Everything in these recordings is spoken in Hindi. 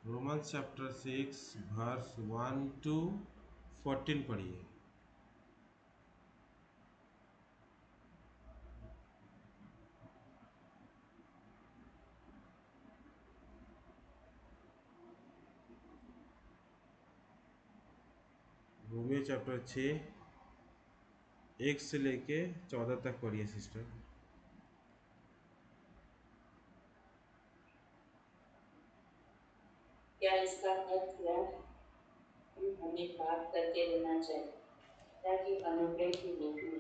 रोमन्स चैप्टर 6 वर्स 1 to 14 पढ़िए। रोमियो चैप्टर 6 1 से लेके 14 तक पढ़िए सिस्टर। क्या इसका अर्थ यह है कि हमें पाप करते रहना चाहिए ताकि अनुग्रह की नीति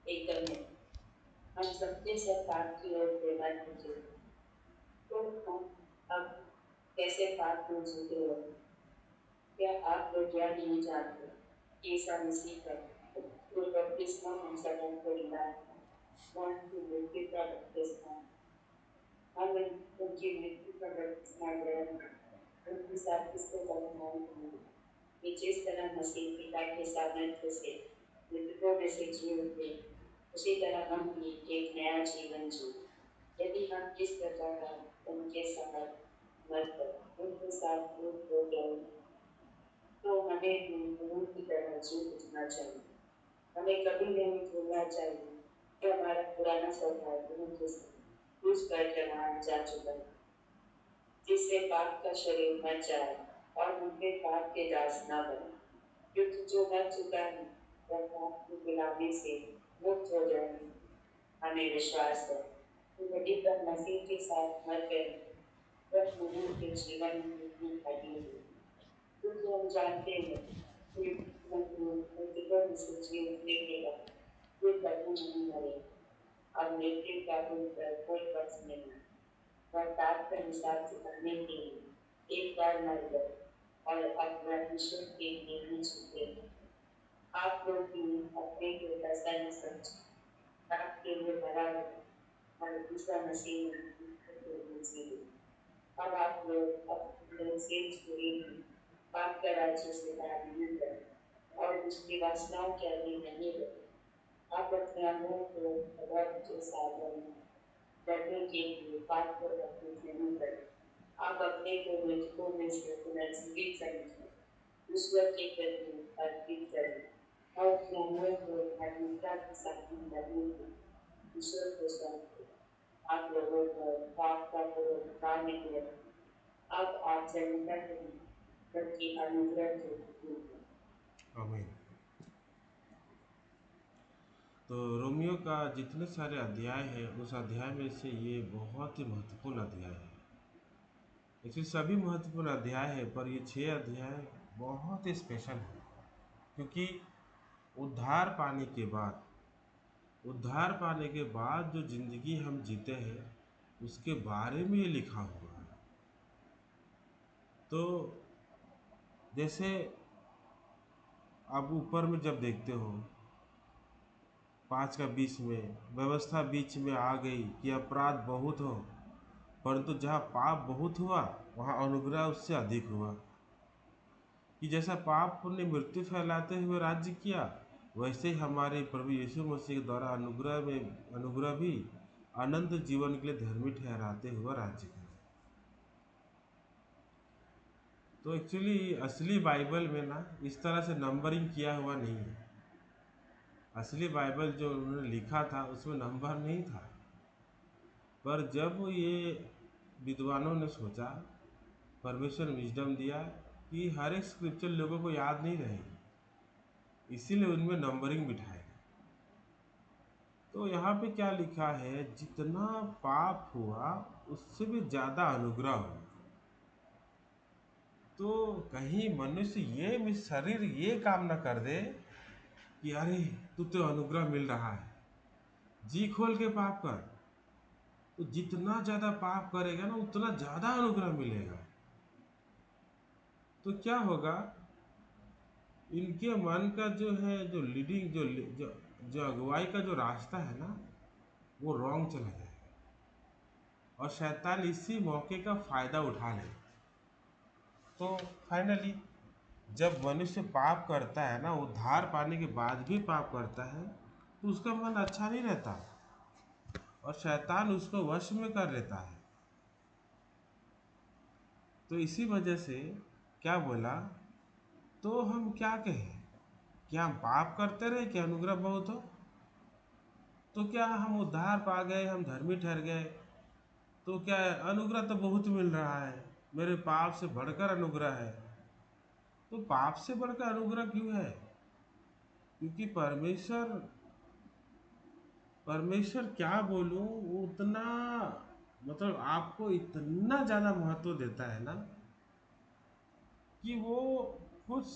एकम है? हम सबके सब पाप की ओर प्रेरित होते हैं। तो हम अब कैसे पाप में जीते हैं? क्या आप लोग यह नहीं जानते कि ईसा मसीह का जो बपतिस्मा हम सबों को मिला है, वह उनकी मृत्यु का बपतिस्मा है। हम उनकी मृत्यु का बपतिस्मा ग्रहण कर उनके साथ इसको बलिदान करेंगे कि जिस तरह मसीह पिता के सामर्थ्य से मृतकों में से जी उठे, उसी तरह हम भी एक नया जीवन जी। यदि हम इस प्रकार उनके साथ मरकर उनके साथ दूर हो गए, तो हमें भी गुरु की तरह जी उठना चाहिए। हमें कभी नहीं भूलना चाहिए कि हमारा पुराना स्वभाव उनके साथ क्रूस पर चढ़ाया जा चुका है, जिससे पाप का शरीर मर जाए और हम फिर पाप के दास न बने। क्योंकि जो मर चुका है वह पाप की गुलामी से मुक्त हो जाएगा। हमें विश्वास है कि यदि हम मसीह के साथ मर गए वह प्रभु के जीवन में मृत्यु खाई हुई, क्योंकि हम जानते हैं कि मृतकों में से जी उठने के बाद कोई कभी नहीं मरेगा और मृत्यु का उन पर कोई बस नहीं। वह पाप का हिसाब चुकाने के लिए एक बार मर गए और अपना ईश्वर के लिए भी जीते। आप लोग भी अपने को प्रसन्न समझ पाप के लिए मरा है और ईसा मसीह ने ईश्वर के लिए जी ली। अब आप लोग अपने से छुरी भी पाप का राज्य स्वीकार नहीं करें और उसकी वासनाओं के अधीन नहीं रहे। आप अपने अंगों को अवध के साधन करने के लिए पाप को अर्पित नहीं करें। आप अपने को मृतकों में से पुनर्जीवित समझें, ईश्वर के प्रति अर्पित करें और अपने अंगों को धार्मिकता के साधन करने के लिए ईश्वर को सौंपें। आप लोगों को पाप का कोई अधिकार नहीं रहता। अब आप जन्मता के नहीं बल्कि अनुग्रह के धनी हैं। आमीन। तो रोमियो का जितने सारे अध्याय हैं उस अध्याय में से ये बहुत ही महत्वपूर्ण अध्याय है। इसमें सभी महत्वपूर्ण अध्याय है पर ये 6 अध्याय बहुत ही स्पेशल है, क्योंकि उद्धार पाने के बाद जो जिंदगी हम जीते हैं उसके बारे में ये लिखा हुआ है। तो जैसे आप ऊपर में जब देखते हो 5 का 20 में व्यवस्था बीच में आ गई कि अपराध बहुत हो, परंतु जहाँ पाप बहुत हुआ वहाँ अनुग्रह उससे अधिक हुआ। कि जैसा पाप ने मृत्यु फैलाते हुए राज्य किया, वैसे ही हमारे प्रभु यीशु मसीह के द्वारा अनुग्रह भी अनंत जीवन के लिए धर्मी ठहराते हुए राज्य किया। तो एक्चुअली असली बाइबल में ना इस तरह से नंबरिंग किया हुआ नहीं है। असली बाइबल जो उन्होंने लिखा था उसमें नंबर नहीं था, पर जब ये विद्वानों ने सोचा, परमेश्वर ने विजडम दिया कि हर एक स्क्रिप्चर लोगों को याद नहीं रहेगी, इसीलिए उनमें नंबरिंग बिठाए। तो यहाँ पे क्या लिखा है, जितना पाप हुआ उससे भी ज़्यादा अनुग्रह हुआ। तो कहीं मनुष्य ये शरीर ये काम ना कर दे कि अरे तू तो अनुग्रह मिल रहा है, जी खोल के पाप कर। तो जितना ज़्यादा पाप करेगा ना उतना ज़्यादा अनुग्रह मिलेगा। तो क्या होगा, इनके मन का जो है जो लीडिंग जो जो अगुवाई का जो रास्ता है ना वो रॉन्ग चला जाएगा और शैतान इसी मौके का फ़ायदा उठा ले। तो फाइनली जब मनुष्य पाप करता है ना, उद्धार पाने के बाद भी पाप करता है, तो उसका मन अच्छा नहीं रहता और शैतान उसको वश में कर लेता है। तो इसी वजह से क्या बोला, तो हम क्या कहें, क्या हम पाप करते रहे कि अनुग्रह बहुत हो? तो क्या हम उद्धार पा गए, हम धर्मी ठहर गए, तो क्या अनुग्रह तो बहुत मिल रहा है, मेरे पाप से बढ़कर अनुग्रह है? तो पाप से बढ़कर अनुग्रह क्यों है? क्योंकि परमेश्वर परमेश्वर क्या बोलूं, वो उतना, मतलब आपको इतना ज़्यादा महत्व देता है ना, कि वो कुछ,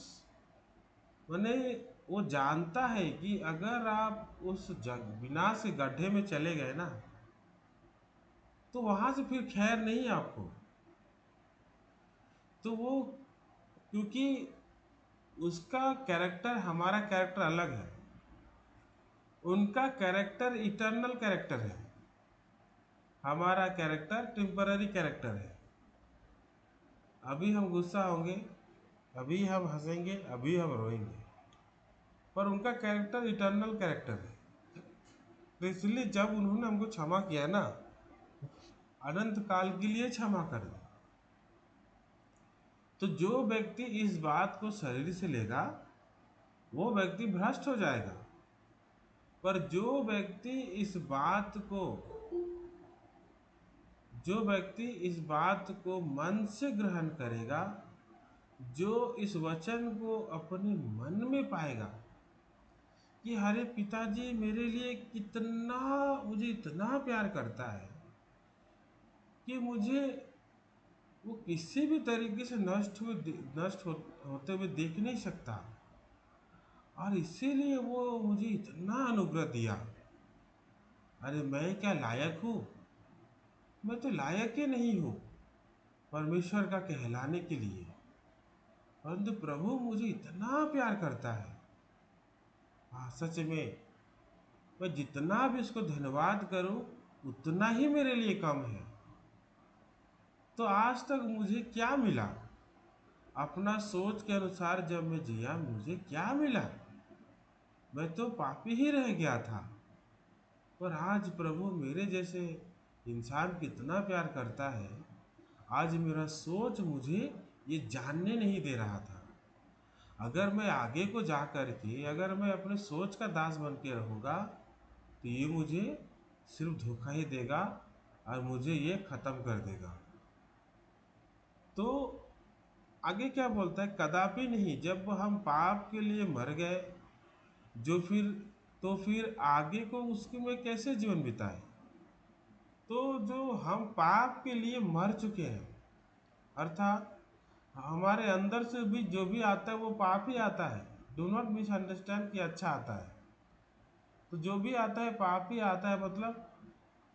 माने वो जानता है कि अगर आप उस जग विनाश के गड्ढे में चले गए ना, तो वहां से फिर खैर नहीं आपको। तो वो, क्योंकि उसका कैरेक्टर हमारा कैरेक्टर अलग है, उनका कैरेक्टर इटर्नल कैरेक्टर है, हमारा कैरेक्टर टेम्पररी कैरेक्टर है। अभी हम गुस्सा होंगे, अभी हम हंसेंगे, अभी हम रोएंगे, पर उनका कैरेक्टर इटर्नल कैरेक्टर है। तो इसलिए जब उन्होंने हमको क्षमा किया ना, अनंत काल के लिए क्षमा कर दिया। तो जो व्यक्ति इस बात को शरीर से लेगा, वो व्यक्ति भ्रष्ट हो जाएगा। पर जो व्यक्ति इस बात को जो व्यक्ति इस बात को मन से ग्रहण करेगा, जो इस वचन को अपने मन में पाएगा कि हरे पिताजी मेरे लिए कितना, मुझे इतना प्यार करता है कि मुझे वो किसी भी तरीके से होते हुए देख नहीं सकता, और इसीलिए वो मुझे इतना अनुग्रह दिया। अरे मैं क्या लायक हूँ? मैं तो लायक ही नहीं हूँ परमेश्वर का कहलाने के लिए, परंतु प्रभु मुझे इतना प्यार करता है। हाँ, सच में मैं जितना भी उसको धन्यवाद करूं उतना ही मेरे लिए कम है। तो आज तक मुझे क्या मिला? अपना सोच के अनुसार जब मैं जिया, मुझे क्या मिला? मैं तो पापी ही रह गया था। पर आज प्रभु मेरे जैसे इंसान कितना प्यार करता है, आज मेरा सोच मुझे ये जानने नहीं दे रहा था। अगर मैं आगे को जा कर के, अगर मैं अपने सोच का दास बन के रहूँगा, तो ये मुझे सिर्फ धोखा ही देगा और मुझे ये खत्म कर देगा। तो आगे क्या बोलता है, कदापि नहीं। जब हम पाप के लिए मर गए, जो फिर तो फिर आगे को उसके में कैसे जीवन बिताए? तो जो हम पाप के लिए मर चुके हैं, अर्थात हमारे अंदर से भी जो भी आता है वो पाप ही आता है। डू नॉट मिसअंडरस्टैंड कि अच्छा आता है, तो जो भी आता है पाप ही आता है। मतलब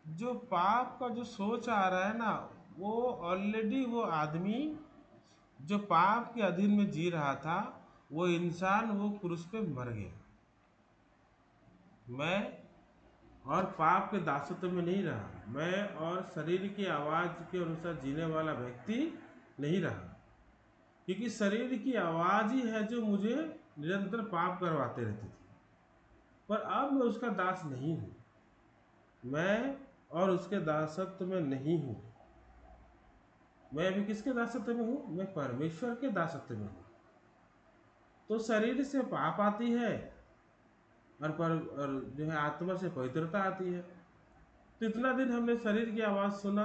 जो पाप का जो सोच आ रहा है ना, वो ऑलरेडी वो आदमी जो पाप के अधीन में जी रहा था, वो इंसान वो क्रूस पे मर गया। मैं और पाप के दासत्व में नहीं रहा, मैं और शरीर की आवाज़ के अनुसार जीने वाला व्यक्ति नहीं रहा, क्योंकि शरीर की आवाज़ ही है जो मुझे निरंतर पाप करवाते रहती थी। पर अब मैं उसका दास नहीं हूँ, मैं और उसके दासत्व में नहीं हूँ। मैं अभी किसके दासत्व में हूँ? मैं परमेश्वर के दासत्व में हूँ। तो शरीर से पाप आती है, और जो है आत्मा से पवित्रता आती है। तो इतना दिन हमने शरीर की आवाज़ सुना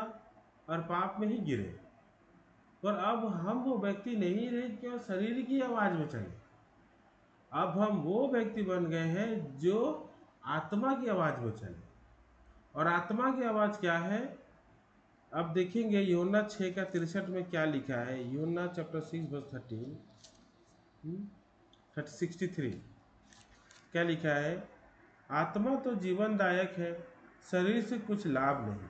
और पाप में ही गिरे, पर अब हम वो व्यक्ति नहीं रहे कि और शरीर की आवाज़ में चले। अब हम वो व्यक्ति बन गए हैं जो आत्मा की आवाज़ में चले। और आत्मा की आवाज़ क्या है? अब देखेंगे यूहन्ना 6:63 में क्या लिखा है। यूहन्ना चैप्टर 6 वर्स 63 क्या लिखा है? आत्मा तो जीवनदायक है, शरीर से कुछ लाभ नहीं।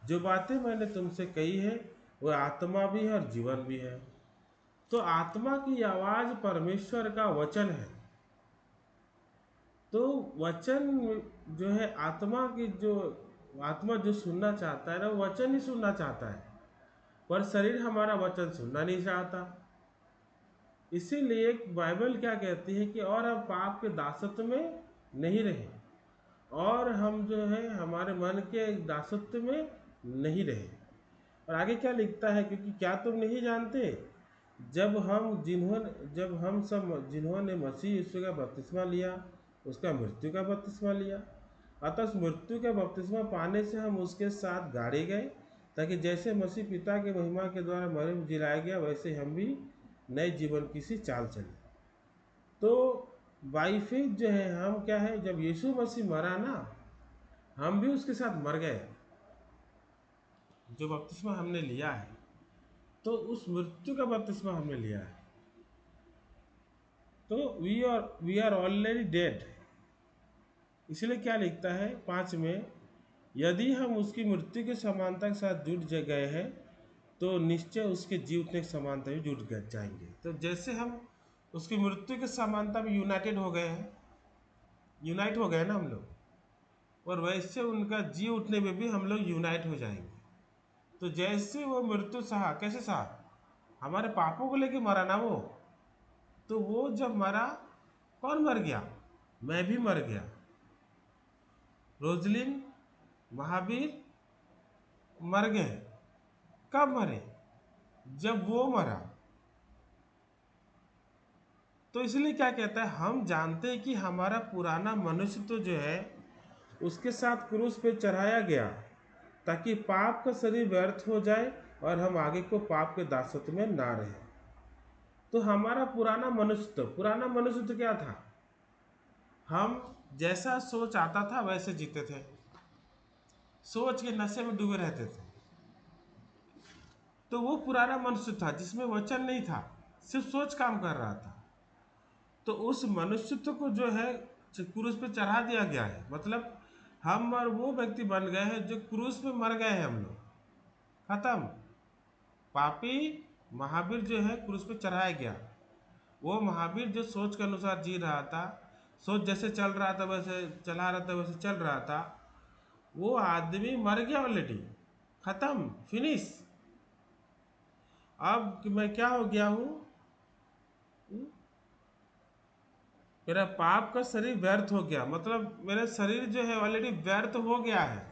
जो बातें मैंने तुमसे कही है वो आत्मा भी है और जीवन भी है। तो आत्मा की आवाज़ परमेश्वर का वचन है। तो वचन जो है आत्मा जो सुनना चाहता है ना, वो वचन ही सुनना चाहता है, पर शरीर हमारा वचन सुनना नहीं चाहता। इसीलिए बाइबल क्या कहती है कि और हम पाप के दासत्व में नहीं रहे, और हम जो है हमारे मन के दासत्व में नहीं रहे। और आगे क्या लिखता है, क्योंकि क्या तुम नहीं जानते, जब हम सब जिन्होंने मसीह यीशु का बपतिस्मा लिया, उसका मृत्यु का बपतिस्मा लिया, अतः उस मृत्यु का बपतिस्मा पाने से हम उसके साथ गाड़े गए, ताकि जैसे मसीह पिता के महिमा के द्वारा मरे में जिलाया गया, वैसे हम भी नए जीवन की सी चाल चले। तो बाई फेथ जो है, हम क्या है, जब यीशु मसीह मरा ना, हम भी उसके साथ मर गए। जो बपतिस्मा हमने लिया है, तो उस मृत्यु का बपतिस्मा हमने लिया है, तो वी आर ऑलरेडी डेड। इसलिए क्या लिखता है 5 में, यदि हम उसकी मृत्यु की समानता के साथ जुट गए हैं, तो निश्चय उसके जी उठने की समानता भी जुट जाएंगे। तो जैसे हम उसकी मृत्यु की समानता में यूनाइटेड हो गए हैं, यूनाइट हो गए ना हम लोग, और वैसे उनका जी उठने में भी हम लोग यूनाइट हो जाएंगे। तो जैसे वो मृत्यु सहा, कैसे सहा, हमारे पापों को लेके मरा ना वो, तो वो जब मरा, कौन मर गया, मैं भी मर गया। रोजलिन, महावीर मर गए। कब मरे, जब वो मरा। तो इसलिए क्या कहता है, हम जानते हैं कि हमारा पुराना मनुष्य तो जो है उसके साथ क्रूस पे चढ़ाया गया, ताकि पाप का शरीर व्यर्थ हो जाए और हम आगे को पाप के दासत्व में ना रहे। तो हमारा पुराना मनुष्य तो क्या था, हम जैसा सोच आता था वैसे जीते थे, सोच के नशे में डूबे रहते थे। तो वो पुराना मनुष्य था जिसमें वचन नहीं था, सिर्फ सोच काम कर रहा था। तो उस मनुष्यत्व को जो है क्रूस पे चढ़ा दिया गया है, मतलब हम और वो व्यक्ति बन गए हैं जो क्रूस पे मर गए हैं हम लोग, खत्म। पापी महावीर जो है क्रूस पे चढ़ाया गया। वो महावीर जो सोच के अनुसार जी रहा था, सोच जैसे चल रहा था वैसे चला रहा था, वैसे चल रहा था, वो आदमी मर गया ऑलरेडी, खत्म, फिनिश। अब मैं क्या हो गया हूँ, मेरा पाप का शरीर व्यर्थ हो गया, मतलब मेरा शरीर जो है ऑलरेडी व्यर्थ हो गया है।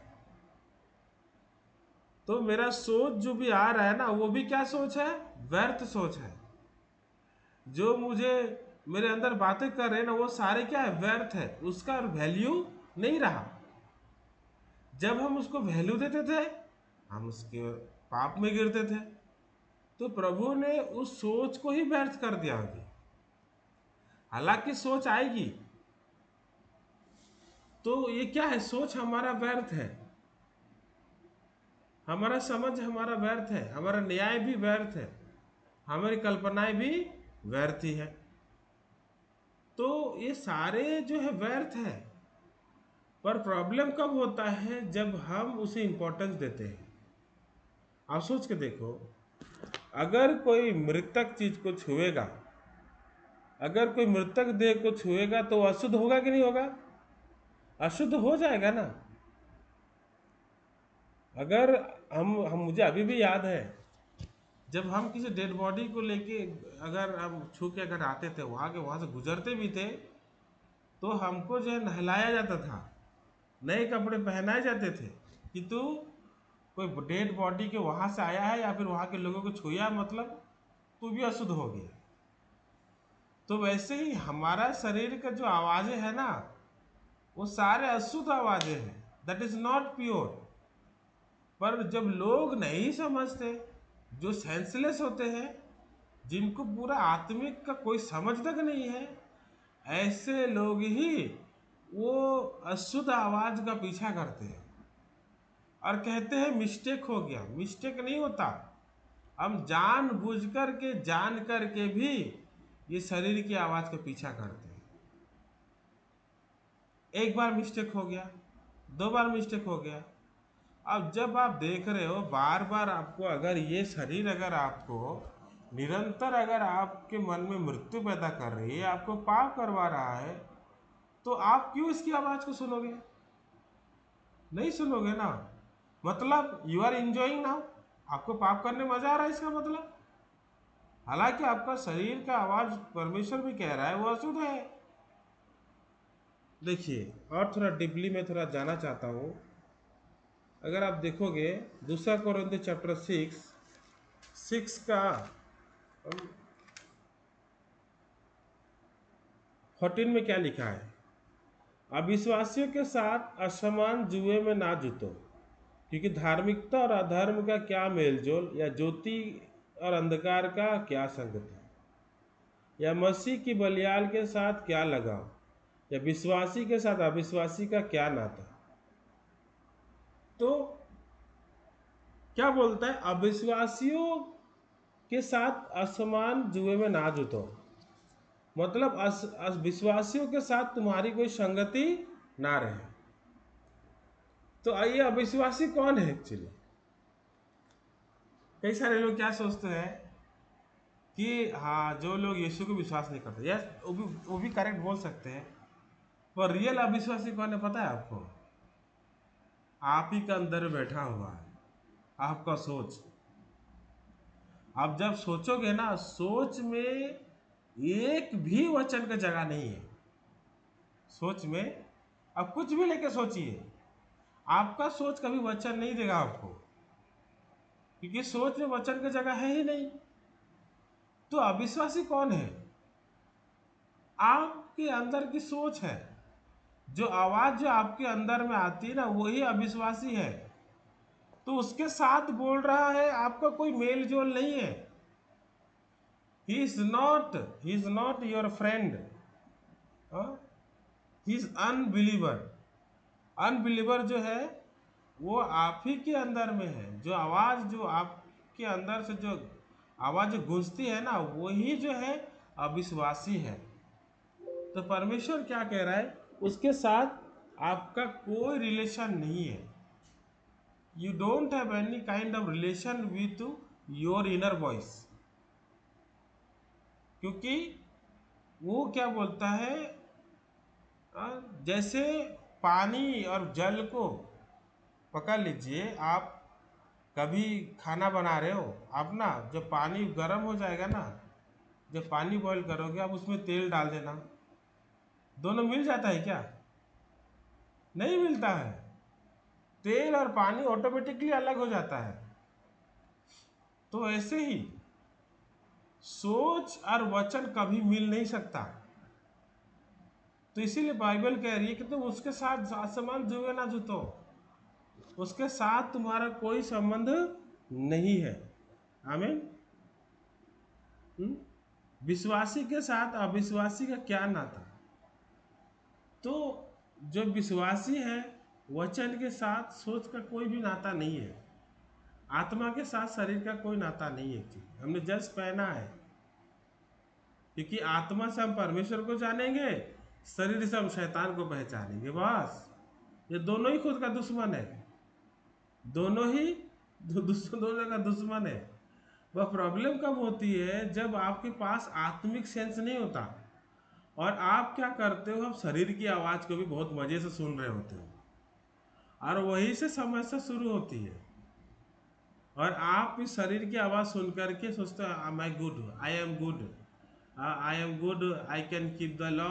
तो मेरा सोच जो भी आ रहा है ना, वो भी क्या सोच है, व्यर्थ सोच है। जो मुझे मेरे अंदर बातें कर रहे हैं ना, वो सारे क्या है, व्यर्थ है, उसका वैल्यू नहीं रहा। जब हम उसको वैल्यू देते थे, हम उसके पाप में गिरते थे। तो प्रभु ने उस सोच को ही व्यर्थ कर दिया अभी। हालांकि सोच आएगी, तो ये क्या है, सोच हमारा व्यर्थ है, हमारा समझ हमारा व्यर्थ है, हमारा न्याय भी व्यर्थ है, हमारी कल्पनाएं भी व्यर्थ ही है। तो ये सारे जो है व्यर्थ है। पर प्रॉब्लम कब होता है, जब हम उसे इंपॉर्टेंस देते हैं। आप सोच के देखो, अगर कोई मृतक चीज को छुएगा, अगर कोई मृतक देह को छुएगा, तो अशुद्ध होगा कि नहीं होगा, अशुद्ध हो जाएगा ना। अगर हम मुझे अभी भी याद है, जब हम किसी डेड बॉडी को लेके अगर हम छू के अगर आते थे, वहाँ से गुजरते भी थे, तो हमको जो है नहलाया जाता था, नए कपड़े पहनाए जाते थे कि तू कोई डेड बॉडी के वहाँ से आया है या फिर वहाँ के लोगों को छुया, मतलब तू भी अशुद्ध हो गया। तो वैसे ही हमारा शरीर का जो आवाज़ें है ना, वो सारे अशुद्ध आवाज़ें हैं, दैट इज नॉट प्योर। पर जब लोग नहीं समझते, जो सेंसलेस होते हैं, जिनको पूरा आत्मिक का कोई समझ तक नहीं है, ऐसे लोग ही वो अशुद्ध आवाज का पीछा करते हैं और कहते हैं मिस्टेक हो गया। मिस्टेक नहीं होता, हम जान करके भी ये शरीर की आवाज का पीछा करते हैं। एक बार मिस्टेक हो गया, 2 बार मिस्टेक हो गया, अब जब आप देख रहे हो बार बार आपको, अगर ये शरीर अगर आपको निरंतर अगर आपके मन में मृत्यु पैदा कर रही है, आपको पाप करवा रहा है, तो आप क्यों इसकी आवाज को सुनोगे, नहीं सुनोगे ना। मतलब यू आर इंजॉइंग नाउ, आपको पाप करने में मजा आ रहा है इसका मतलब। हालांकि आपका शरीर का आवाज परमेश्वर भी कह रहा है वो अशुद्ध है। देखिए, और थोड़ा डीपली में थोड़ा जाना चाहता हूँ। अगर आप देखोगे दूसरा कोरिन्थियों चैप्टर 6 का 14 में क्या लिखा है? अविश्वासियों के साथ असमान जुए में ना जुटो, क्योंकि धार्मिकता और अधर्म का क्या मेलजोल, या ज्योति और अंधकार का क्या संगति, या मसीह की बलियाल के साथ क्या लगाव, या विश्वासी के साथ अविश्वासी का क्या नाता। तो क्या बोलता है? अविश्वासियों के साथ असमान जुए में ना जुटो, मतलब विश्वासियों के साथ तुम्हारी कोई संगति ना रहे। तो आइए, अविश्वासी कौन है एक्चुअली? कई सारे लोग क्या सोचते हैं कि हाँ, जो लोग यीशु को विश्वास नहीं करते, यस वो भी करेक्ट बोल सकते हैं, पर रियल अविश्वासी कौन है पता है आपको? आप ही के अंदर बैठा हुआ है आपका सोच। आप जब सोचोगे ना, सोच में एक भी वचन का जगह नहीं है। सोच में आप कुछ भी लेके सोचिए, आपका सोच कभी वचन नहीं देगा आपको, क्योंकि सोच में वचन की जगह है ही नहीं। तो अविश्वासी कौन है? आपके अंदर की सोच है, जो आवाज जो आपके अंदर में आती है ना, वही अविश्वासी है। तो उसके साथ बोल रहा है, आपका कोई मेल जोल नहीं है। He is not your friend, he is unbeliever. Unbeliever जो है वो आप ही के अंदर में है। जो आवाज जो आपके अंदर से जो आवाज गूंजती है ना, वही जो है अविश्वासी है। तो परमेश्वर क्या कह रहा है? उसके साथ आपका कोई रिलेशन नहीं है। You don't have any kind of relation with your inner voice, क्योंकि वो क्या बोलता है, जैसे पानी और जल को पकड़ लीजिए। आप कभी खाना बना रहे हो, आप ना जब पानी गर्म हो जाएगा ना, जब पानी बॉईल करोगे, आप उसमें तेल डाल देना, दोनों मिल जाता है क्या? नहीं मिलता है। तेल और पानी ऑटोमेटिकली अलग हो जाता है। तो ऐसे ही सोच और वचन कभी मिल नहीं सकता। तो इसीलिए बाइबल कह रही है कि तुम उसके साथ आसमान जुए ना जुतो, उसके साथ तुम्हारा कोई संबंध नहीं है। आमीन। विश्वासी के साथ अविश्वासी का क्या नाता? तो जो विश्वासी है, वचन के साथ सोच का कोई भी नाता नहीं है। आत्मा के साथ शरीर का कोई नाता नहीं है। हमने जस्ट पहना है, क्योंकि आत्मा से हम परमेश्वर को जानेंगे, शरीर से हम शैतान को पहचानेंगे। बस, ये दोनों ही खुद का दुश्मन है, दोनों ही दोनों का दुश्मन है। वह प्रॉब्लम कब होती है? जब आपके पास आत्मिक सेंस नहीं होता और आप क्या करते हो, आप शरीर की आवाज को भी बहुत मजे से सुन रहे होते हो, और वहीं से समस्या शुरू होती है। और आप इस शरीर की आवाज सुन करके सोचते हो, I am good, I am good, I am good, I can keep the law,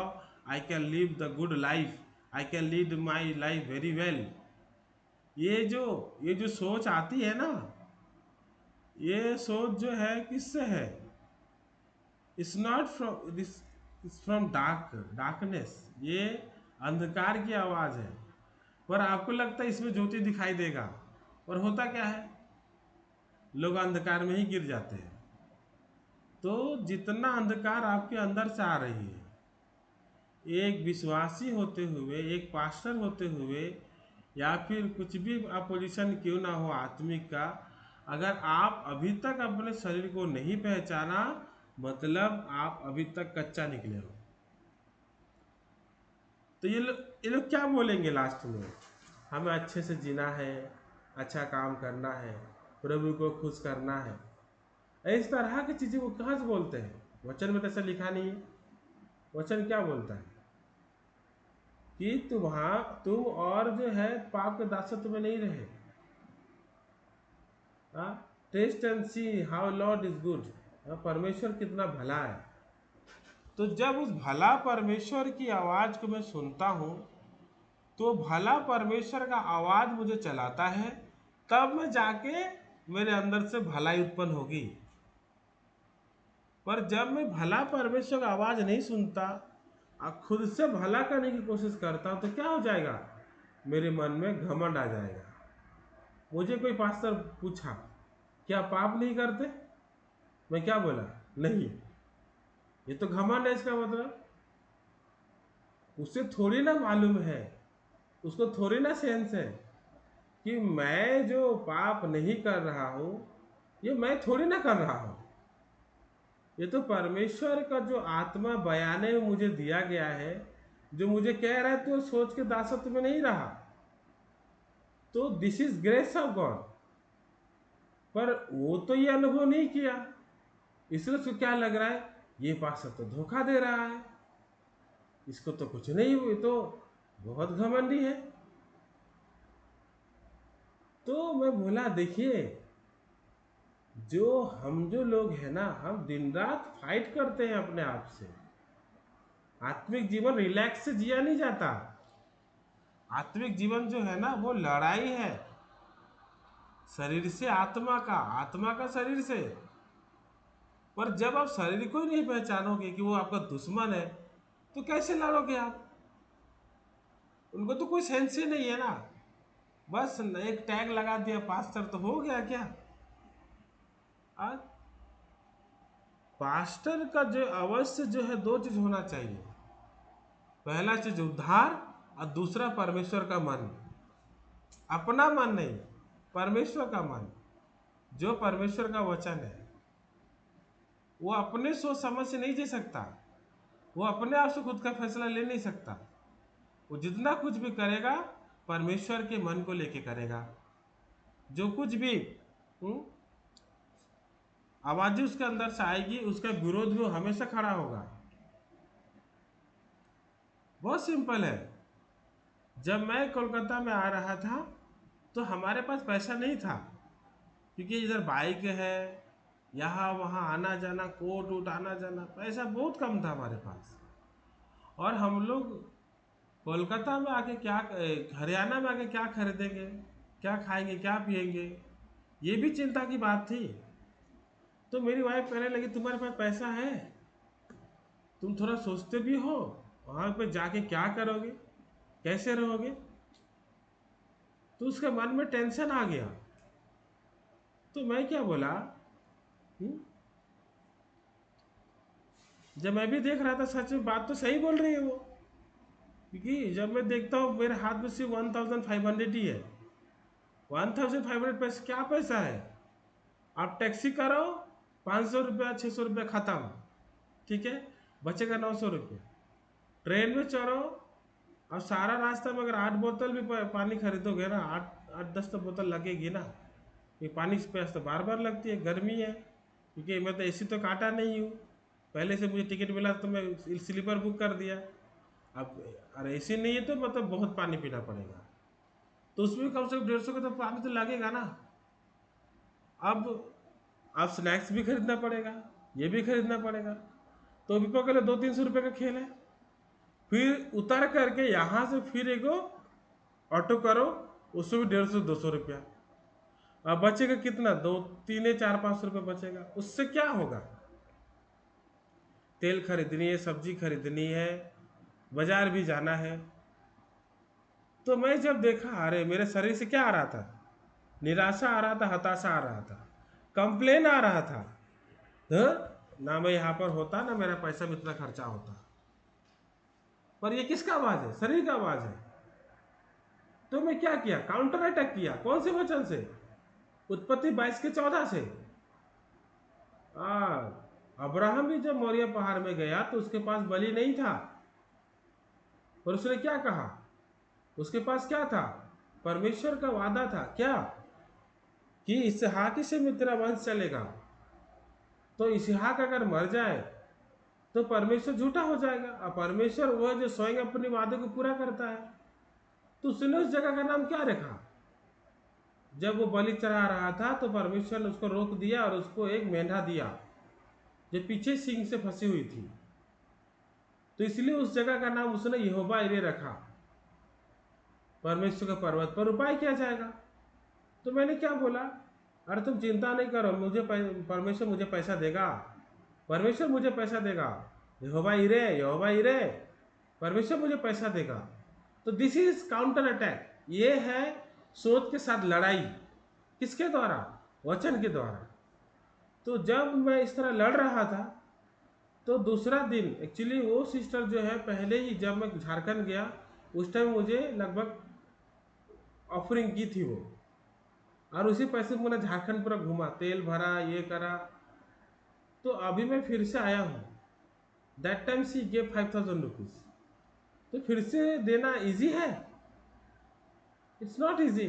I can live the good life, I can lead my life very well. ये जो सोच आती है ना, ये सोच जो है किससे है? It's not from this, it's from darkness. ये अंधकार की आवाज है। पर आपको लगता है इसमें ज्योति दिखाई देगा, और होता क्या है? लोग अंधकार में ही गिर जाते हैं। तो जितना अंधकार आपके अंदर से आ रही है, एक विश्वासी होते हुए, एक पास्टर होते हुए, या फिर कुछ भी अपोजिशन क्यों ना हो आत्मिक का, अगर आप अभी तक अपने शरीर को नहीं पहचाना, मतलब आप अभी तक कच्चा निकले हो। तो ये लोग क्या बोलेंगे लास्ट में? हमें अच्छे से जीना है, अच्छा काम करना है, प्रभु को खुश करना है। इस तरह की चीजें वो कहाँ से बोलते हैं? वचन में तो ऐसा लिखा नहीं है। वचन क्या बोलता है कि तुम और जो है पाप के दासत्व में नहीं रहे। Taste and see how Lord is good. परमेश्वर कितना भला है। तो जब उस भला परमेश्वर की आवाज को मैं सुनता हूँ, तो भला परमेश्वर का आवाज मुझे चलाता है, तब मैं जाके मेरे अंदर से भलाई उत्पन्न होगी। पर जब मैं भला परमेश्वर का आवाज नहीं सुनता और खुद से भला करने की कोशिश करता हूं, तो क्या हो जाएगा, मेरे मन में घमंड आ जाएगा। मुझे कोई पास्टर पूछा, क्या पाप नहीं करते? मैं क्या बोला, नहीं। ये तो घमंड है, इसका मतलब उसे थोड़ी ना मालूम है, उसको थोड़ी ना सेंस है कि मैं जो पाप नहीं कर रहा हूं, ये मैं थोड़ी ना कर रहा हूं। ये तो परमेश्वर का जो आत्मा बयाने में मुझे दिया गया है, जो मुझे कह रहा है, तो सोच के दासत्व में नहीं रहा। तो this is grace of God. पर वो तो ये अनुभव नहीं किया, इसलिए उसको क्या लग रहा है, ये पास्टर तो धोखा दे रहा है, इसको तो कुछ नहीं, हुई तो बहुत घमंडी है। तो मैं बोला, देखिए, जो लोग हैं ना, हम दिन रात फाइट करते हैं अपने आप से। आत्मिक जीवन रिलैक्स से जिया नहीं जाता। आत्मिक जीवन जो है ना, वो लड़ाई है, शरीर से आत्मा का, आत्मा का शरीर से। पर जब आप शरीर को ही नहीं पहचानोगे कि वो आपका दुश्मन है, तो कैसे लड़ोगे आप? उनको तो कोई सेंस ही नहीं है ना। बस एक टैग लगा दिया पास्टर, तो हो गया क्या? आज पास्टर का जो अवश्य जो है, दो चीज होना चाहिए। पहला चीज उद्धार, और दूसरा परमेश्वर का मन। अपना मन नहीं, परमेश्वर का मन। जो परमेश्वर का वचन है, वो अपने सोच समझ से नहीं जी सकता। वो अपने आप से खुद का फैसला ले नहीं सकता। वो जितना कुछ भी करेगा, परमेश्वर के मन को लेके करेगा। जो कुछ भी आवाज उसके अंदर से आएगी, उसका विरोध में वो हमेशा खड़ा होगा। बहुत सिंपल है। जब मैं कोलकाता में आ रहा था, तो हमारे पास पैसा नहीं था, क्योंकि इधर बाइक है, यहाँ वहाँ आना जाना, कोट वोट आना जाना, पैसा बहुत कम था हमारे पास। और हम लोग कोलकाता में आके क्या, हरियाणा में आके क्या खरीदेंगे, क्या खाएंगे, क्या पिएंगे, ये भी चिंता की बात थी। तो मेरी वाइफ कहने लगी, तुम्हारे पास पैसा है, तुम थोड़ा सोचते भी हो, वहां पे जाके क्या करोगे, कैसे रहोगे? तो उसके मन में टेंशन आ गया। तो मैं क्या बोला, हुँ? जब मैं भी देख रहा था, सच में बात तो सही बोल रही है वो। क्योंकि जब मैं देखता हूँ मेरे हाथ में सिर्फ 1500 ही है। 1500 पैसे क्या पैसा है? आप टैक्सी करो, 500 रुपया 600 रुपया खत्म, ठीक है, बचेगा 900 रुपये। ट्रेन में चढ़ो, अब सारा रास्ता में अगर 8 बोतल भी पानी खरीदोगे ना, 8 8 10 तो बोतल लगेगी ना। ये पानी की प्यास तो बार बार लगती है, गर्मी है, क्योंकि मैं तो एसी तो काटा नहीं हूँ। पहले से मुझे टिकट मिला तो मैं स्लीपर बुक कर दिया। अब अरे एसी नहीं है तो मतलब बहुत पानी पीना पड़ेगा, तो उसमें कम से कम 150 का तो पानी तो लगेगा ना। अब स्नैक्स भी खरीदना पड़ेगा, ये भी खरीदना पड़ेगा, तो भी पकड़ लो 200-300 रुपये का खेल है। फिर उतर करके यहाँ से फिर एगो ऑटो करो, उसमें भी 150-200 रुपया। अब बचेगा कितना, 2 3 4 5 रुपये बचेगा। उससे क्या होगा? तेल खरीदनी है, सब्जी खरीदनी है, बाजार भी जाना है। तो मैं जब देखा, अरे मेरे शरीर से क्या आ रहा था, निराशा आ रहा था, हताशा आ रहा था, कंप्लेन आ रहा था। ना मैं यहाँ पर होता, ना मेरा पैसा में इतना खर्चा होता। पर ये किसका आवाज है? शरीर का आवाज है। तो मैं क्या किया, काउंटर अटैक किया। कौन से वचन से? उत्पत्ति 22 के 14 से। अब्राहम भी जब मोरिया पहाड़ में गया, तो उसके पास बलि नहीं था, और उसने क्या कहा, उसके पास क्या था? परमेश्वर का वादा था, क्या कि इसहाक से में तेरा वंश चलेगा। तो इसहाक अगर मर जाए तो परमेश्वर झूठा हो जाएगा, और परमेश्वर वो है जो स्वयं अपने वादे को पूरा करता है। तो उसने उस जगह का नाम क्या रखा? जब वो बलि चढ़ा रहा था, तो परमेश्वर ने उसको रोक दिया और उसको एक मेंढा दिया जो पीछे सींग से फंसी हुई थी। तो इसलिए उस जगह का नाम उसने यहोवा इरे रखा। परमेश्वर के पर्वत पर उपाय किया जाएगा। तो मैंने क्या बोला, अरे तुम चिंता नहीं करो, परमेश्वर मुझे पैसा देगा, परमेश्वर मुझे पैसा देगा, यहोवा इरे, यहोवा इरे, परमेश्वर मुझे पैसा देगा। तो दिस इज काउंटर अटैक, ये है सोच के साथ लड़ाई। किसके द्वारा? वचन के द्वारा। तो जब मैं इस तरह लड़ रहा था, तो दूसरा दिन एक्चुअली वो सिस्टर जो है, पहले ही जब मैं झारखंड गया उस टाइम मुझे लगभग ऑफरिंग की थी वो, और उसी पैसे में मैंने झारखंड पूरा घूमा, तेल भरा, ये करा। तो अभी मैं फिर से आया हूँ, that time C gave 5000 rupees. तो फिर से देना इजी है? It's not easy.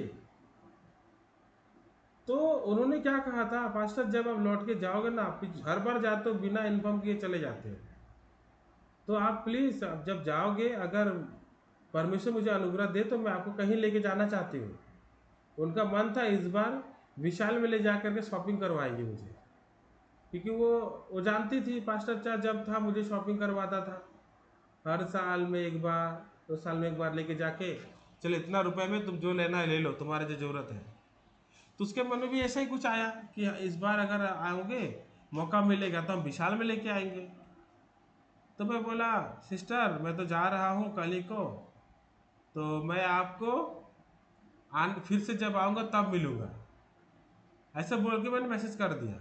तो उन्होंने क्या कहा था, पास्टर जब आप लौट के जाओगे ना, आप हर बार जाते हो बिना इन्फॉर्म किए चले जाते हो, तो आप प्लीज़ आप जब जाओगे, अगर परमेश्वर मुझे अनुग्रह दे तो मैं आपको कहीं लेके जाना चाहती हूँ। उनका मन था इस बार विशाल में ले जा करके शॉपिंग करवाएंगे मुझे, क्योंकि वो जानती थी पास्टर चाचा जब था मुझे शॉपिंग करवाता था हर साल में एक बार, 2 साल में एक बार लेके जाके, चलो इतना रुपए में तुम जो लेना है ले लो, तुम्हारे जो ज़रूरत है। तो उसके मन में भी ऐसा ही कुछ आया कि इस बार अगर आओगे, मौका मिलेगा तो हम विशाल में लेके आएंगे। तो मैं बोला, सिस्टर मैं तो जा रहा हूँ कल ही को, तो मैं आपको फिर से जब आऊँगा तब मिलूँगा, ऐसा बोल के मैंने मैसेज कर दिया।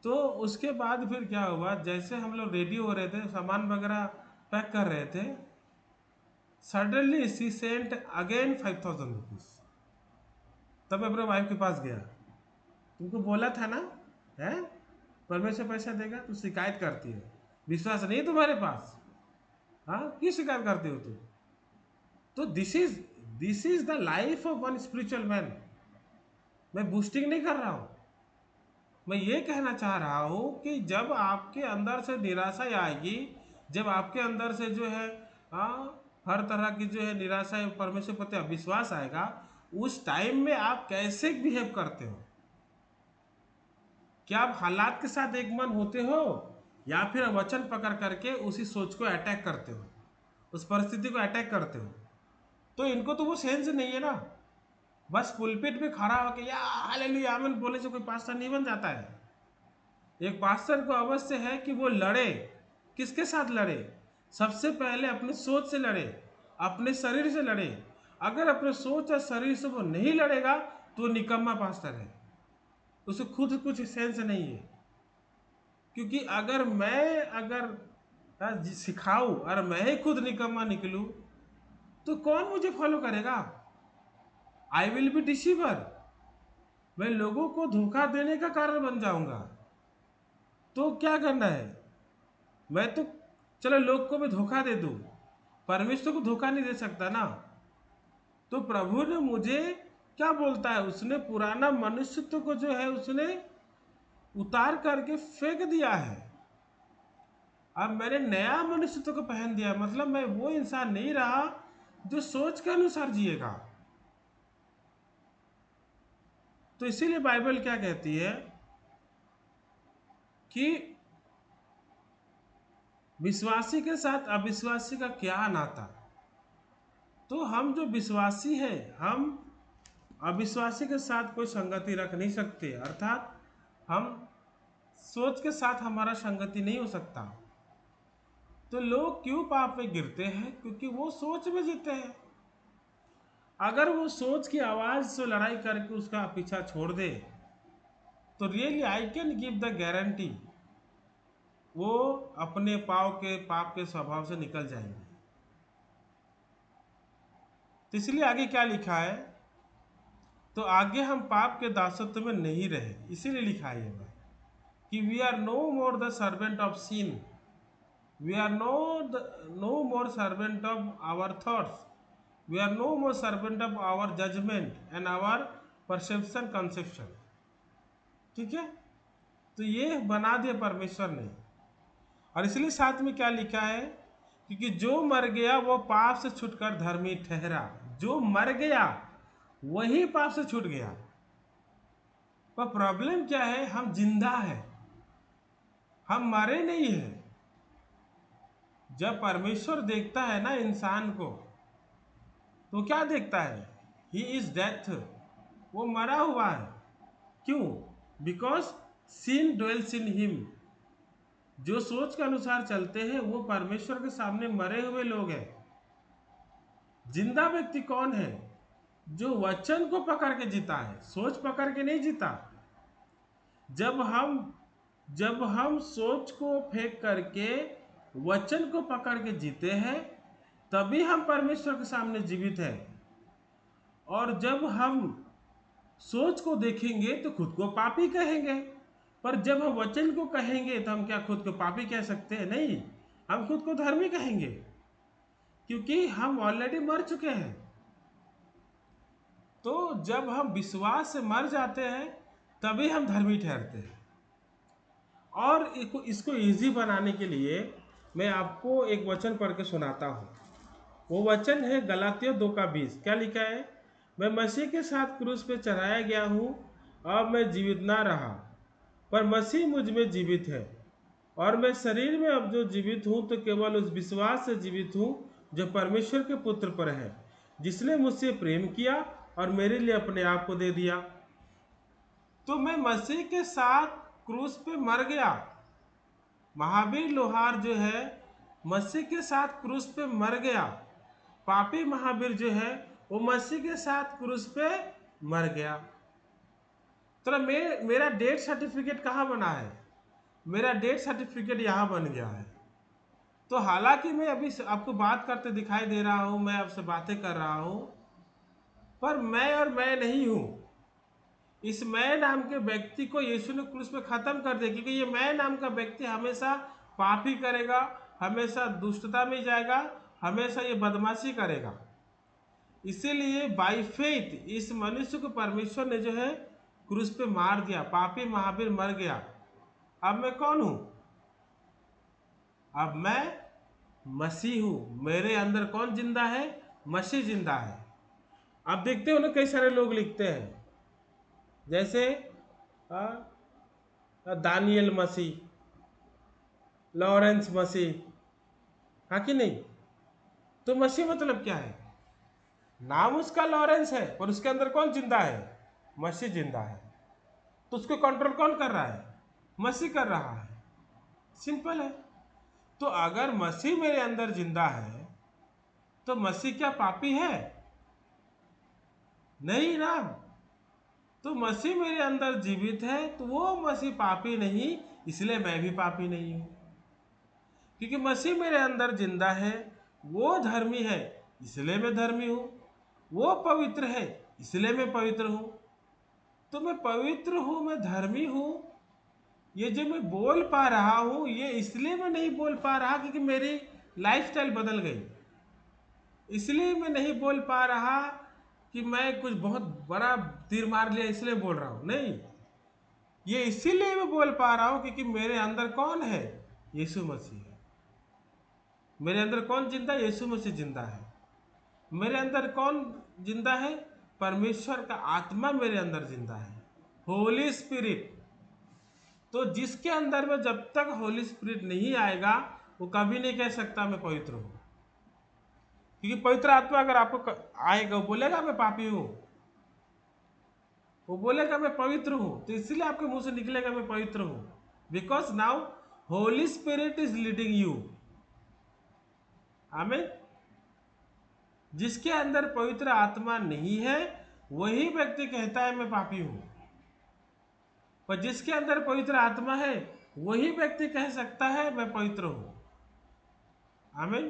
तो उसके बाद फिर क्या हुआ, जैसे हम लोग रेडी हो रहे थे, सामान वगैरह पैक कर रहे थे, सडनली सी सेंट अगेन 5000 रुपीज। तब मैं अपने वाइफ के पास गया, तुमको बोला था ना, है परमेश्वर पैसा देगा, तू शिकायत करती है, विश्वास नहीं है तुम्हारे पास, हाँ क्यों शिकायत करती हो तुम? तो this is the life of one spiritual man. मैं बूस्टिंग नहीं कर रहा हूं, मैं ये कहना चाह रहा हूं कि जब आपके अंदर से निराशा आएगी, जब आपके अंदर से जो है हर तरह की जो है निराशा, परमेश्वर प्रति अविश्वास आएगा, उस टाइम में आप कैसे बिहेव करते हो? क्या आप हालात के साथ एक मन होते हो, या फिर वचन पकड़ करके उसी सोच को अटैक करते हो, उस परिस्थिति को अटैक करते हो? तो इनको तो वो सेंस नहीं है ना, बस पुलपिट में खड़ा होकर या हालेलुया आमीन बोले से कोई पास्टर नहीं बन जाता है। एक पास्टर को अवश्य है कि वो लड़े। किसके साथ लड़े? सबसे पहले अपनी सोच से लड़े, अपने शरीर से लड़े। अगर अपने सोच और शरीर से वो नहीं लड़ेगा तो निकम्मा पास्टर है, उसे खुद कुछ सेंस नहीं है। क्योंकि अगर सिखाऊं और मैं ही खुद निकम्मा निकलूं तो कौन मुझे फॉलो करेगा? आई विल बी डिसीवर, मैं लोगों को धोखा देने का कारण बन जाऊंगा। तो क्या करना है? मैं तो चलो लोग को भी धोखा दे दूं, परमेश्वर को धोखा नहीं दे सकता ना। तो प्रभु ने मुझे क्या बोलता है, उसने पुराना मनुष्यत्व को जो है उसने उतार करके फेंक दिया है, अब मैंने नया मनुष्यत्व को पहन दिया। मतलब मैं वो इंसान नहीं रहा जो सोच के अनुसार जिएगा। तो इसीलिए बाइबल क्या कहती है कि विश्वासी के साथ अविश्वासी का क्या नाता। तो हम जो विश्वासी हैं, हम अविश्वासी के साथ कोई संगति रख नहीं सकते, अर्थात हम सोच के साथ हमारा संगति नहीं हो सकता। तो लोग क्यों पाप में गिरते हैं? क्योंकि वो सोच में जीते हैं। अगर वो सोच की आवाज से लड़ाई करके उसका पीछा छोड़ दे तो really I can give the guarantee वो अपने पाप के स्वभाव से निकल जाएंगे। तो इसलिए आगे क्या लिखा है, तो आगे हम पाप के दासत्व में नहीं रहे। इसीलिए लिखा है ये बात कि we are no more the servant of sin, we are no more servant of our thoughts, we are no more servant of our judgement and our perception conception. ठीक है, तो ये बना दिया परमेश्वर ने। और इसलिए साथ में क्या लिखा है, क्योंकि जो मर गया वो पाप से छूटकर धर्मी ठहरा। जो मर गया वही पाप से छूट गया। पर प्रॉब्लम क्या है, हम जिंदा है, हम मरे नहीं है। जब परमेश्वर देखता है ना इंसान को, तो क्या देखता है? ही इज डेथ, वो मरा हुआ है। क्यों? Because sin dwells in him। जो सोच के अनुसार चलते हैं वो परमेश्वर के सामने मरे हुए लोग हैं। जिंदा व्यक्ति कौन है? जो वचन को पकड़ के जीता है, सोच पकड़ के नहीं जीता। जब हम सोच को फेंक करके वचन को पकड़ के जीते हैं, तभी हम परमेश्वर के सामने जीवित हैं। और जब हम सोच को देखेंगे तो खुद को पापी कहेंगे, पर जब हम वचन को कहेंगे तो हम क्या खुद को पापी कह सकते हैं? नहीं, हम खुद को धर्मी कहेंगे, क्योंकि हम ऑलरेडी मर चुके हैं। तो जब हम विश्वास से मर जाते हैं तभी हम धर्मी ठहरते हैं। और इसको इजी बनाने के लिए मैं आपको एक वचन पढ़ के सुनाता हूँ। वो वचन है गलातियों 2:20। क्या लिखा है? मैं मसीह के साथ क्रूस पे चढ़ाया गया हूँ, अब मैं जीवित ना रहा, पर मसीह मुझ में जीवित है। और मैं शरीर में अब जो जीवित हूँ तो केवल उस विश्वास से जीवित हूँ जो परमेश्वर के पुत्र पर है, जिसने मुझसे प्रेम किया और मेरे लिए अपने आप को दे दिया। तो मैं मसीह के साथ क्रूस पे मर गया। महावीर लोहार जो है मसीह के साथ क्रूस पे मर गया। पापी महावीर जो है वो मसीह के साथ क्रूस पे मर गया। तो मेरा डेथ सर्टिफिकेट कहाँ बना है? मेरा डेथ सर्टिफिकेट यहाँ बन गया है। तो हालांकि मैं अभी आपको बात करते दिखाई दे रहा हूँ, मैं आपसे बातें कर रहा हूँ, पर मैं और मैं नहीं हूँ। इस मैं नाम के व्यक्ति को यीशु ने क्रूस पे खत्म कर दिया, क्योंकि ये मैं नाम का व्यक्ति हमेशा पाप ही करेगा, हमेशा दुष्टता में जाएगा, हमेशा ये बदमाशी करेगा। इसीलिए बाय फेथ इस मनुष्य को परमेश्वर ने जो है क्रूस पे मार दिया। पापी महावीर मर गया। अब मैं कौन हूं? अब मैं मसीह हूं। मेरे अंदर कौन जिंदा है? मसीह जिंदा है। अब देखते हो ना, कई सारे लोग लिखते हैं, जैसे दानियल मसीह, लॉरेंस मसीह, हाँ कि नहीं? तो मसीह मतलब क्या है? नाम उसका लॉरेंस है, पर उसके अंदर कौन जिंदा है? मसीह जिंदा है। तो उसको कंट्रोल कौन कर रहा है? मसीह कर रहा है। सिंपल है। तो अगर मसीह मेरे अंदर जिंदा है तो मसीह क्या पापी है? नहीं ना। तो मसीह मेरे अंदर जीवित है तो वो मसीह पापी नहीं, इसलिए मैं भी पापी नहीं हूं। क्योंकि मसीह मेरे अंदर जिंदा है, वो धर्मी है इसलिए मैं धर्मी हूं, वो पवित्र है इसलिए मैं पवित्र हूं। तो मैं पवित्र हूं, मैं धर्मी हूं। ये जो मैं बोल पा रहा हूं ये इसलिए मैं नहीं बोल पा रहा क्योंकि मेरी लाइफस्टाइल बदल गई। इसलिए मैं नहीं बोल पा रहा कि मैं कुछ बहुत बड़ा तीर मार लिया इसलिए बोल रहा हूं। नहीं, ये इसीलिए मैं बोल पा रहा हूं क्योंकि मेरे अंदर कौन है? यीशु मसीह है। मेरे अंदर कौन जिंदा है? यीशु मसीह जिंदा है। मेरे अंदर कौन जिंदा है? परमेश्वर का आत्मा मेरे अंदर जिंदा है, होली स्पिरिट। तो जिसके अंदर में जब तक होली स्पिरिट नहीं आएगा वो कभी नहीं कह सकता मैं पवित्र हूं। क्योंकि पवित्र आत्मा अगर आपको आएगा, वो बोलेगा मैं पापी हूं, वो बोलेगा मैं पवित्र हूं, तो इसलिए आपके मुंह से निकलेगा मैं पवित्र हूं। Because now Holi spirit is leading you. आमीन। जिसके अंदर पवित्र आत्मा नहीं है वही व्यक्ति कहता है मैं पापी हूं, पर जिसके अंदर पवित्र आत्मा है वही व्यक्ति कह सकता है मैं पवित्र हूं। आमीन।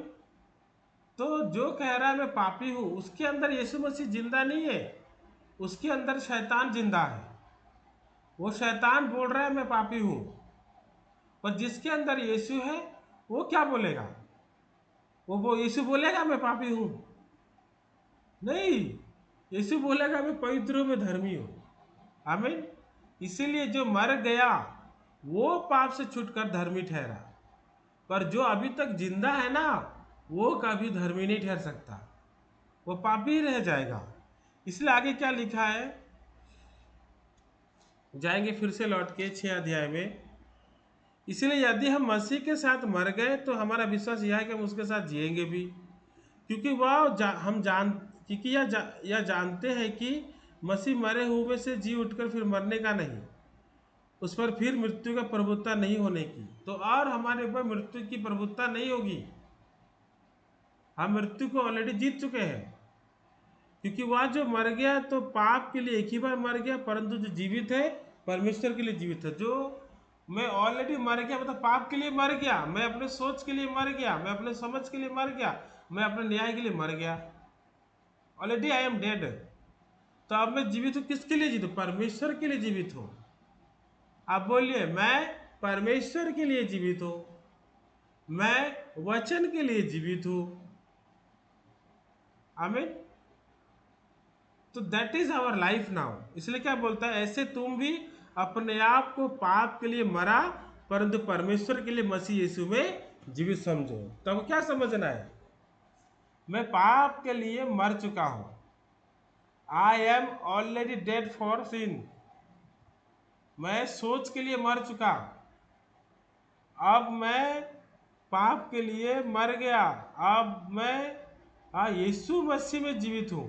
तो जो कह रहा है मैं पापी हूं उसके अंदर यीशु मसीह जिंदा नहीं है, उसके अंदर शैतान जिंदा है। वो शैतान बोल रहा है मैं पापी हूं, पर जिसके अंदर यीशु है वो क्या बोलेगा? वो यीशु बोलेगा मैं पापी हूं? नहीं, यीशु बोलेगा मैं पवित्र हूं, मैं धर्मी हूं। आमीन। इसीलिए जो मर गया वो पाप से छूटकर धर्मी ठहरा, पर जो अभी तक जिंदा है ना वो कभी धर्मी नहीं ठहर सकता, वो पापी रह जाएगा। इसलिए आगे क्या लिखा है, जाएंगे फिर से लौट के 6 अध्याय में। इसलिए यदि हम मसीह के साथ मर गए तो हमारा विश्वास यह है कि हम उसके साथ जिएंगे भी, क्योंकि वह हम जान क्योंकि यह जानते हैं कि मसीह मरे हुए से जी उठकर फिर मरने का नहीं, उस पर फिर मृत्यु का प्रभुत्ता नहीं होने की, तो और हमारे ऊपर मृत्यु की प्रभुत्ता नहीं होगी। हम मृत्यु को ऑलरेडी जीत चुके हैं, क्योंकि वह जो मर गया तो पाप के लिए एक ही बार मर गया, परंतु जो जीवित है परमेश्वर के लिए जीवित है। जो मैं ऑलरेडी मर गया मतलब पाप के लिए मर गया, मैं अपने सोच के लिए मर गया, मैं अपने समझ के लिए मर गया, मैं अपने न्याय के लिए मर गया, ऑलरेडी आई एम डेड। तो अब मैं जीवित हूँ, किसके लिए जीवित हूँ? परमेश्वर के लिए जीवित हूँ। आप बोलिए, मैं परमेश्वर के लिए जीवित हूँ, मैं वचन के लिए जीवित हूँ। आमीन। तो that is our life now. इसलिए क्या बोलता है, ऐसे तुम भी अपने आप को पाप के लिए मरा, परंतु परमेश्वर के लिए मसीह यीशु में जीवित समझो। तब क्या समझना है, मैं पाप के लिए मर चुका हूं, I am already dead for sin. मैं सोच के लिए मर चुका, अब मैं पाप के लिए मर गया, अब मैं यीशु मसीह में जीवित हूं,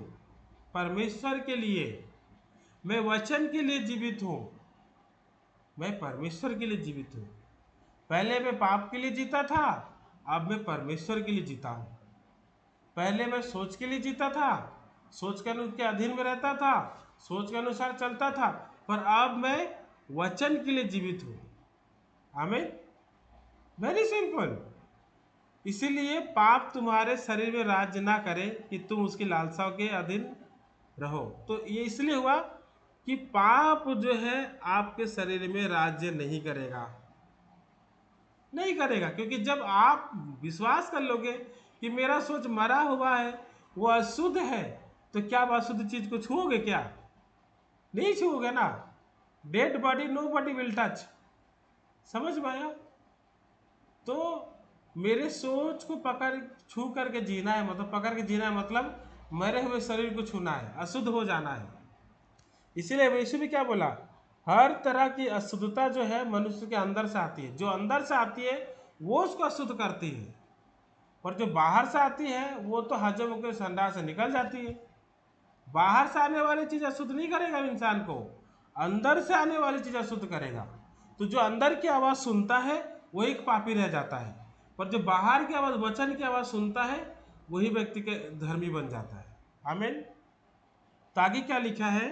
परमेश्वर के लिए। मैं वचन के लिए जीवित हूं, मैं परमेश्वर के लिए जीवित हूं। पहले मैं पाप के लिए जीता था, अब मैं परमेश्वर के लिए जीता हूं। पहले मैं सोच के लिए जीता था, सोच के के अधीन में रहता था, सोच के अनुसार चलता था, पर अब मैं वचन के लिए जीवित हूं। आमीन। Very simple. इसीलिए पाप तुम्हारे शरीर में राज्य ना करे कि तुम उसकी लालसाओं के अधीन रहो। तो ये इसलिए हुआ कि पाप जो है आपके शरीर में राज्य नहीं करेगा, नहीं करेगा। क्योंकि जब आप विश्वास कर लोगे कि मेरा सोच मरा हुआ है, वो अशुद्ध है, तो क्या आप अशुद्ध चीज को छुओगे? क्या नहीं छुओगे ना। Dead body no body will touch. समझ में आया? तो मेरे सोच को पकड़ छू करके जीना है, मतलब पकड़ के जीना है, मतलब मरे हुए शरीर को छूना है, अशुद्ध हो जाना है। इसीलिए यीशु भी क्या बोला, हर तरह की अशुद्धता जो है मनुष्य के अंदर से आती है। जो अंदर से आती है वो उसको अशुद्ध करती है, और जो बाहर से आती है वो तो हजम होकर संडास से निकल जाती है। बाहर से आने वाली चीज अशुद्ध नहीं करेगा इंसान को, अंदर से आने वाली चीज अशुद्ध करेगा। तो जो अंदर की आवाज सुनता है वही एक पापी रह जाता है, पर जो बाहर की आवाज, वचन की आवाज सुनता है, वही व्यक्ति के धर्मी बन जाता है। आमीन। तो आगे क्या लिखा है,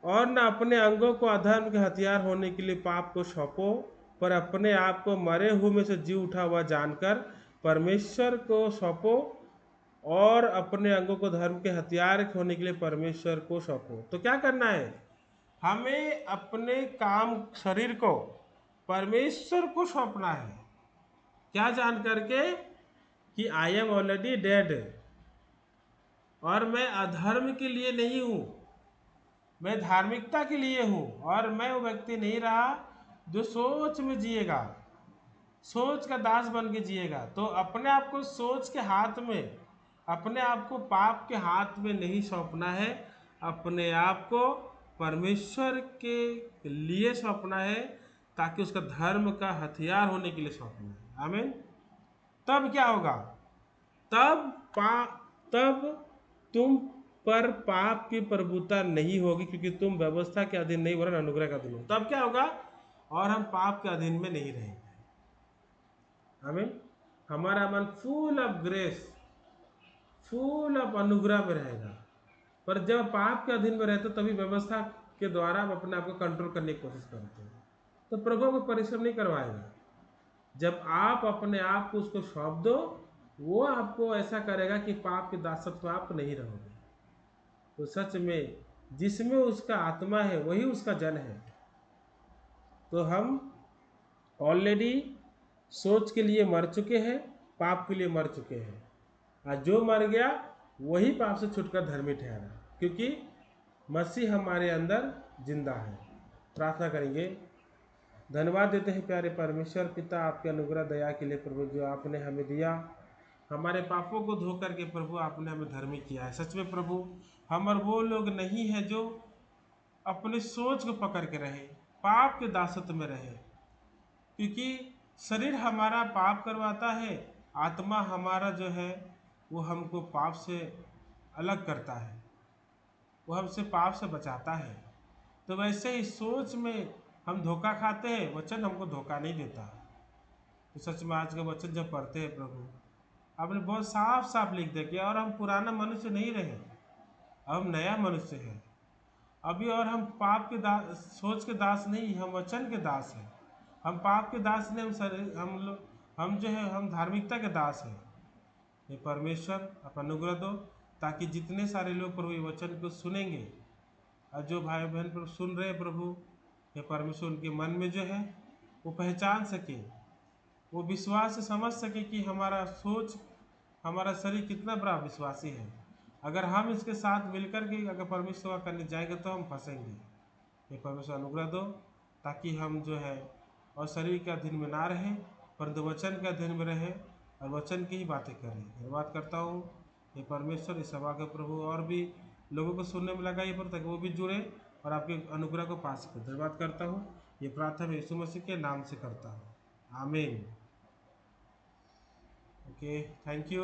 और न अपने अंगों को अधर्म के हथियार होने के लिए पाप को सौंपो, पर अपने आप को मरे हुए में से जी उठा हुआ जानकर परमेश्वर को सौंपो, और अपने अंगों को धर्म के हथियार होने के लिए परमेश्वर को सौंपो। तो क्या करना है, हमें अपने काम शरीर को परमेश्वर को सौंपना है। क्या जान करके कि आई एम ऑलरेडी डेड, और मैं अधर्म के लिए नहीं हूं, मैं धार्मिकता के लिए हूं। और मैं वो व्यक्ति नहीं रहा जो सोच में जिएगा, सोच का दास बन के जिएगा। तो अपने आप को सोच के हाथ में, अपने आप को पाप के हाथ में नहीं सौंपना है, अपने आप को परमेश्वर के लिए सौंपना है, ताकि उसका धर्म का हथियार होने के लिए सौंपना है। आमीन। तब क्या होगा, तब तब तुम पर पाप की प्रभुता नहीं होगी, क्योंकि तुम व्यवस्था के अधीन नहीं वरन अनुग्रह का अधीन हो। तब क्या होगा, और हम पाप के अधीन में नहीं रहेंगे। आमीन। हमारा मन full of grace, full of अनुग्रह में रहेगा। पर जब पाप के अधीन में रहते तभी व्यवस्था के द्वारा हम अपने आप को कंट्रोल करने की कोशिश करते हैं, तो प्रभु को परिश्रम नहीं करवाएगा। जब आप अपने आप को उसको सौंप दो, वो आपको ऐसा करेगा कि पाप के दासत्व में आप नहीं रहोगे। तो सच में जिसमें उसका आत्मा है वही उसका जन है। तो हम ऑलरेडी सोच के लिए मर चुके हैं, पाप के लिए मर चुके हैं, और जो मर गया वही पाप से छुटकर धर्मी ठहरा, क्योंकि मसीह हमारे अंदर जिंदा है। प्रार्थना करेंगे। धन्यवाद देते हैं प्यारे परमेश्वर पिता, आपके अनुग्रह दया के लिए प्रभु, जो आपने हमें दिया। हमारे पापों को धो करके प्रभु आपने हमें धर्मी किया है। सच में प्रभु, हम और वो लोग नहीं हैं जो अपने सोच को पकड़ के रहे, पाप के दासत्व में रहे, क्योंकि शरीर हमारा पाप करवाता है, आत्मा हमारा जो है वो हमको पाप से अलग करता है। वो हमसे पाप से बचाता है। तो वैसे ही सोच में हम धोखा खाते हैं, वचन हमको धोखा नहीं देता। तो सच में आज का वचन जब पढ़ते हैं प्रभु, आपने बहुत साफ साफ लिख दिया कि और हम पुराना मनुष्य नहीं रहे, अब हम नया मनुष्य हैं अभी। और हम पाप के दास, सोच के दास नहीं, हम वचन के दास हैं। हम पाप के दास नहीं, हम लोग हम जो है हम धार्मिकता के दास हैं। ये परमेश्वर आप अनुग्रह दो ताकि जितने सारे लोग प्रभु ये वचन को सुनेंगे, और जो भाई बहन प्रभु सुन रहे हैं प्रभु, ये परमेश्वर उनके मन में जो है वो पहचान सके, वो विश्वास से समझ सके कि हमारा सोच, हमारा शरीर कितना बड़ा विश्वासी है। अगर हम इसके साथ मिलकर के अगर परमेश्वर सेवा करने जाएंगे तो हम फंसेंगे। ये परमेश्वर अनुग्रह दो ताकि हम जो है और शरीर के अधीन में ना रहें, परंतु वचन के अधीन में रहें और वचन की ही बातें करें। धन्यवाद करता हूँ ये परमेश्वर, इस सभा के प्रभु और भी लोगों को सुनने में लगा ये पर ताकि वो भी जुड़े और आपके अनुग्रह को पा सके। धन्यवाद करता हूँ, ये प्रार्थना यीशु मसीह के नाम से करता हूँ, आमीन। Okay, thank you.